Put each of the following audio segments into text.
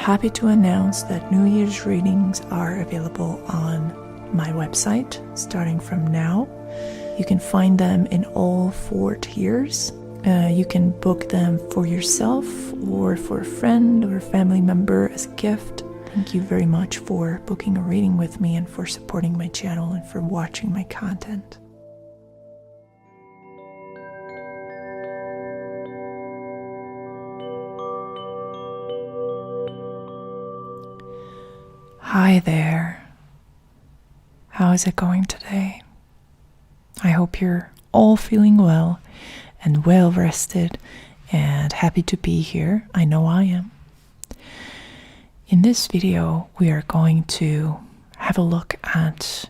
happy to announce that New Year's readings are available on my website starting from now. You can find them in all 4 tiers. You can book them for yourself or for a friend or a family member as a gift. Thank you very much for booking a reading with me and for supporting my channel and for watching my content. Hi there. How is it going today? I hope you're all feeling well and well rested and happy to be here. I know I am. In this video, we are going to have a look at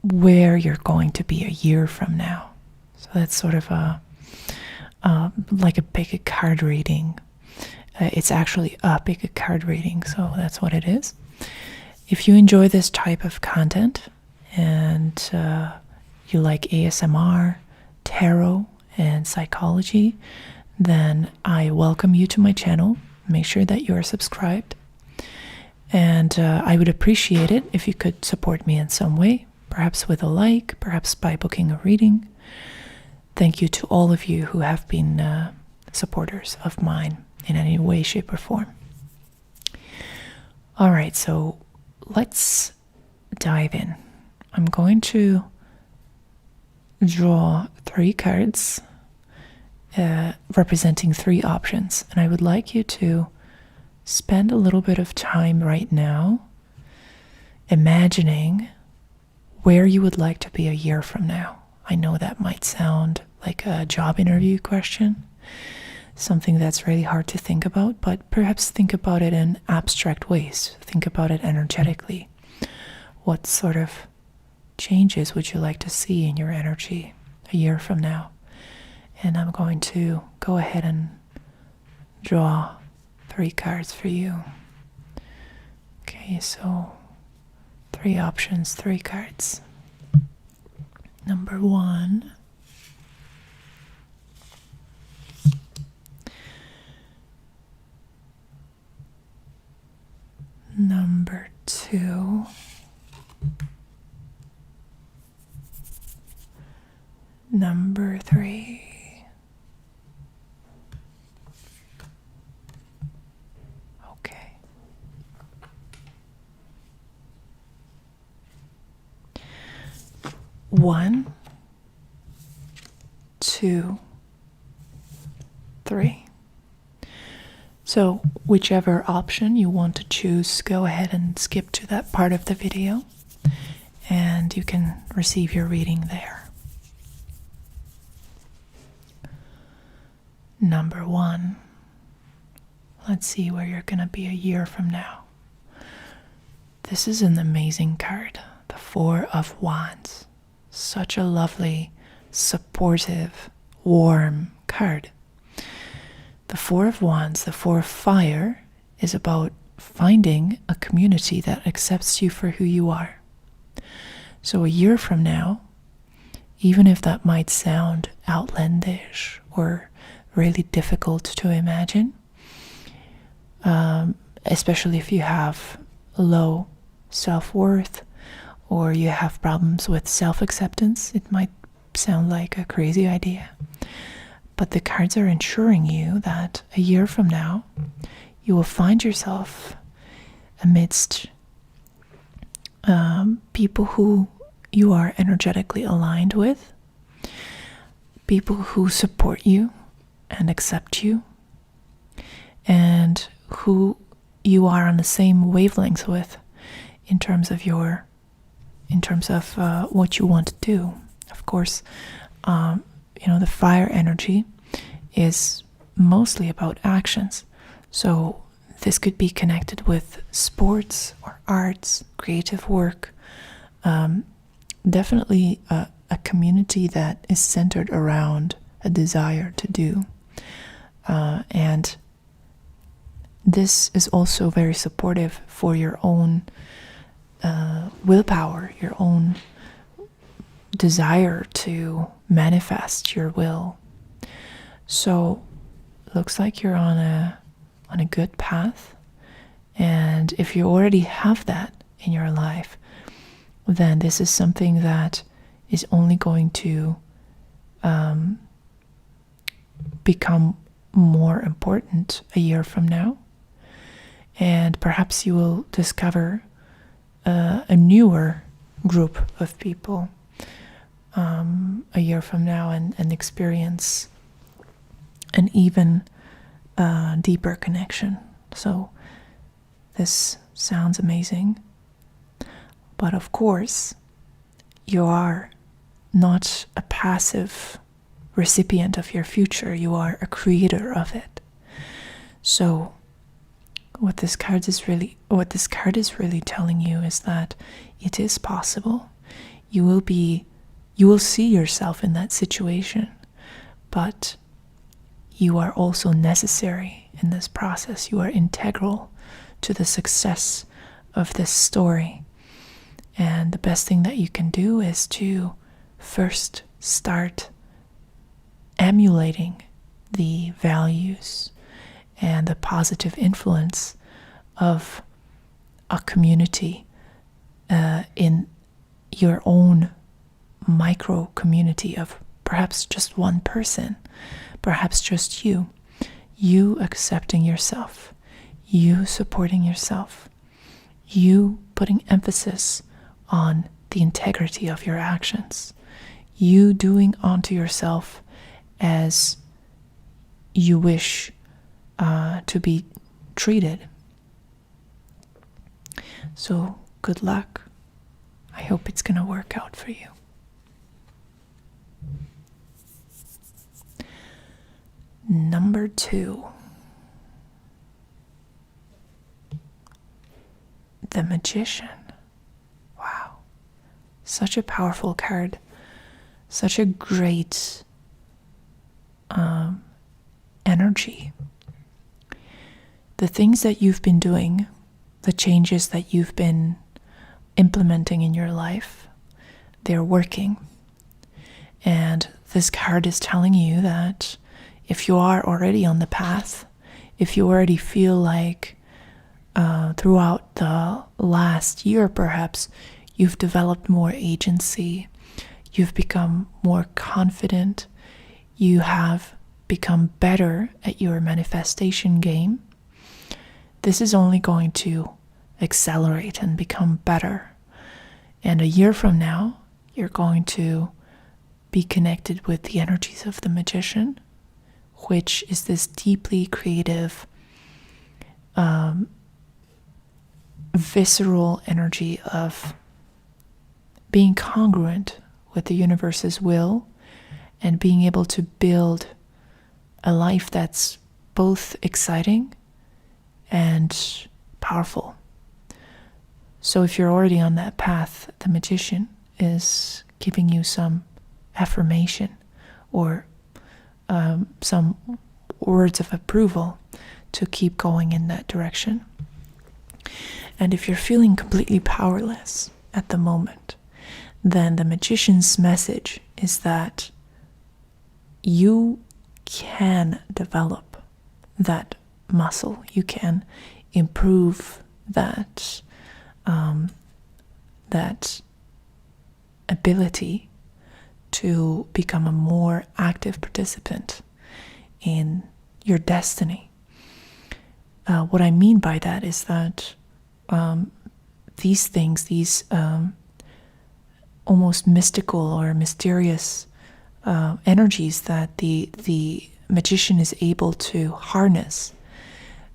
where you're going to be a year from now. So that's sort of like a big card reading. It's actually a big card reading, so that's what it is. If you enjoy this type of content and you like ASMR, tarot, and psychology, then I welcome you to my channel. Make sure that you are subscribed. And I would appreciate it if you could support me in some way, perhaps with a like, perhaps by booking a reading. Thank you to all of you who have been supporters of mine in any way, shape, or form. All right, so let's dive in. I'm going to draw 3 cards representing 3 options, and I would like you to spend a little bit of time right now imagining where you would like to be a year from now. I know that might sound like a job interview question, something that's really hard to think about, but perhaps think about it in abstract ways. Think about it energetically. What sort of changes would you like to see in your energy a year from now? And I'm going to go ahead and draw 3 cards for you. Okay, so 3 options, 3 cards. Number 1. Number 2. Number 3. Okay. 1, 2, 3. So whichever option you want to choose, go ahead and skip to that part of the video and you can receive your reading there. Number 1. Let's see where you're going to be a year from now. This is an amazing card, the 4 of Wands. Such a lovely, supportive, warm card. The 4 of Wands, the 4 of Fire, is about finding a community that accepts you for who you are. So a year from now, even if that might sound outlandish or really difficult to imagine, especially if you have low self-worth or you have problems with self-acceptance, it might sound like a crazy idea. But the cards are ensuring you that a year from now, you will find yourself amidst people who you are energetically aligned with, people who support you and accept you, and who you are on the same wavelength with in terms of what you want to do. Of course, the fire energy is mostly about actions. So this could be connected with sports or arts, creative work, definitely a community that is centered around a desire to do. And this is also very supportive for your own willpower, your own desire to manifest your will. So looks like you're on on a good path. And if you already have that in your life, then this is something that is only going to become more important a year from now. And perhaps you will discover a newer group of people a year from now and experience an even deeper connection. So this sounds amazing. But of course, you are not a passive recipient of your future. You are a creator of it. So what this card is really telling you is that it is possible. You will see yourself in that situation, but you are also necessary in this process. You are integral to the success of this story. And the best thing that you can do is to first start emulating the values and the positive influence of a community in your own micro community of perhaps just one person, perhaps just you accepting yourself, you supporting yourself, you putting emphasis on the integrity of your actions, you doing unto yourself as you wish to be treated. So good luck. I hope it's going to work out for you. Number 2. The Magician. Wow. Such a powerful card. Such a great energy. The things that you've been doing, the changes that you've been implementing in your life, they're working. And this card is telling you that if you are already on the path, if you already feel like throughout the last year perhaps you've developed more agency, you've become more confident, you have become better at your manifestation game, this is only going to accelerate and become better. And a year from now, you're going to be connected with the energies of the Magician, which is this deeply creative, visceral energy of being congruent with the universe's will and being able to build a life that's both exciting and powerful. So if you're already on that path, the Magician is giving you some affirmation or some words of approval to keep going in that direction. And if you're feeling completely powerless at the moment, then the Magician's message is that you can develop that muscle. You can improve that that ability to become a more active participant in your destiny. What I mean by that is that these things, these almost mystical or mysterious energies that the Magician is able to harness,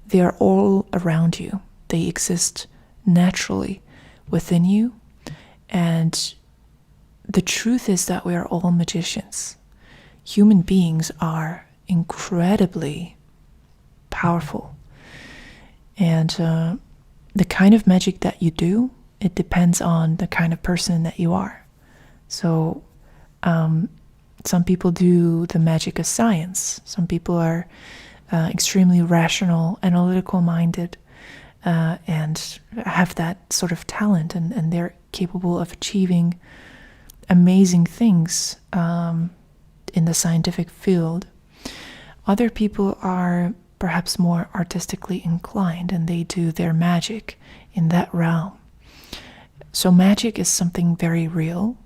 they are all around you. They exist naturally within you. And the truth is that we are all magicians. Human beings are incredibly powerful. And the kind of magic that you do, it depends on the kind of person that you are. So some people do the magic of science. Some people are extremely rational, analytical minded, and have that sort of talent, and they're capable of achieving amazing things in the scientific field. Other people are perhaps more artistically inclined, and they do their magic in that realm. So magic is something very real,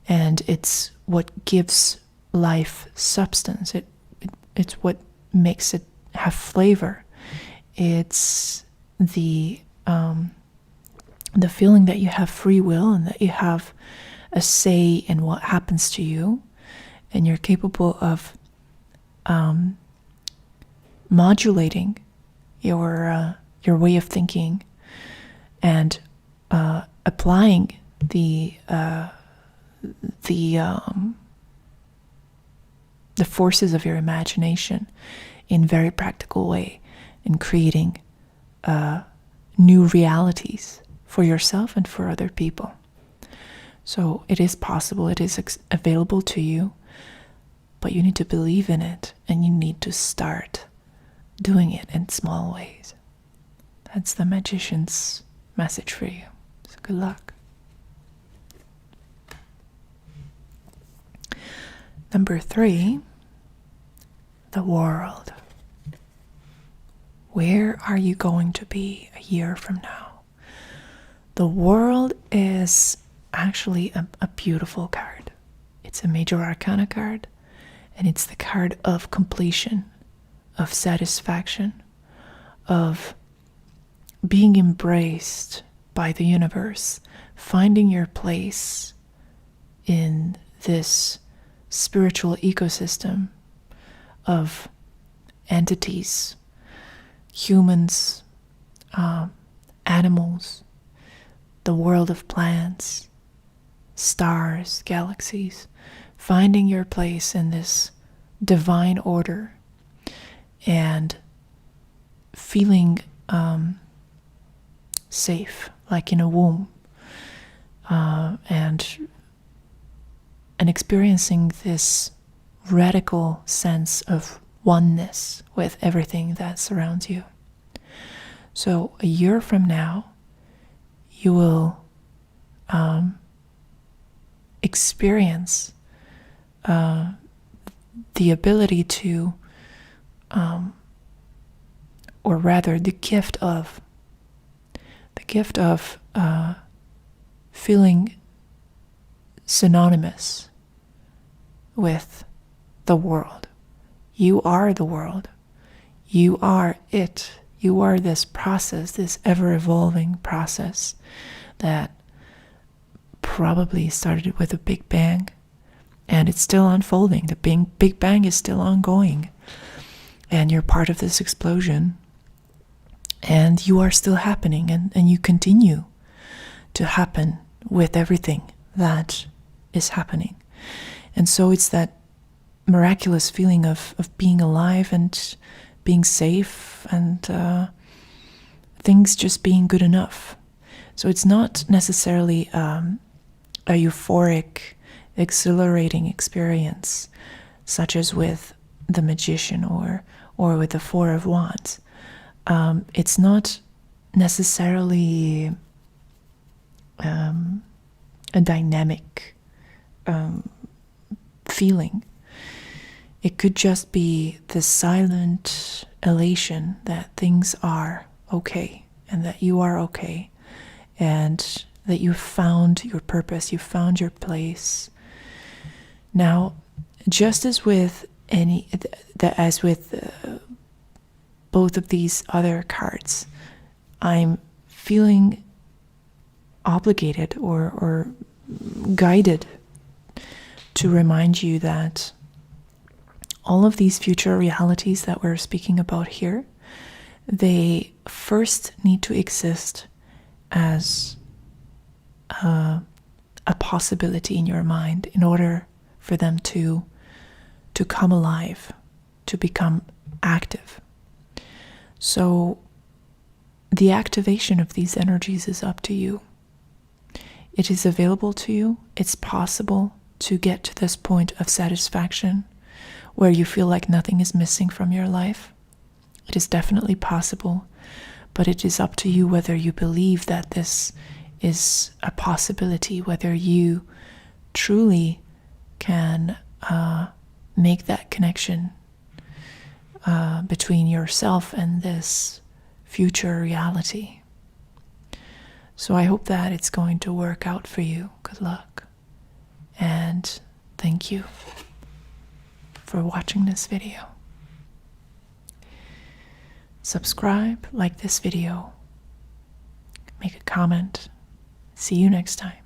and it's what gives life substance. It's what makes it have flavor. It's the feeling that you have free will and that you have a say in what happens to you, and you're capable of modulating your way of thinking and applying the forces of your imagination in very practical way, in creating new realities for yourself and for other people. So it is possible, it is available to you, but you need to believe in it, and you need to start doing it in small ways. That's the magician's message for you. So good luck. Number 3, the world. Where are you going to be a year from now? The world is actually a beautiful card. It's a major arcana card, and it's the card of completion, of satisfaction, of being embraced by the universe, finding your place in this spiritual ecosystem of entities, humans, animals, the world of plants, stars, galaxies, finding your place in this divine order and feeling safe, like in a womb, and experiencing this radical sense of oneness with everything that surrounds you. So a year from now, you will experience the ability to, or rather the gift of feeling synonymous with the world. You are the world. You are it. You are this process, this ever-evolving process that probably started with a Big Bang, and it's still unfolding. The Big Bang is still ongoing, and you're part of this explosion, and you are still happening, and you continue to happen with everything that is happening. And so it's that miraculous feeling of being alive and being safe, and things just being good enough. So it's not necessarily a euphoric, exhilarating experience, such as with the magician or with the Four of Wands. It's not necessarily a dynamic feeling. It could just be the silent elation that things are okay, and that you are okay, and that you found your purpose, you found your place. Now, just as with both of these other cards, I'm feeling obligated or guided to remind you that all of these future realities that we're speaking about here, they first need to exist as a possibility in your mind in order for them to come alive, to become active. So the activation of these energies is up to you. It is available to you. It's possible to get to this point of satisfaction where you feel like nothing is missing from your life. It is definitely possible, but it is up to you whether you believe that this is a possibility, whether you truly can make that connection between yourself and this future reality. So I hope that it's going to work out for you. Good luck. And thank you for watching this video. Subscribe, like this video, make a comment. See you next time.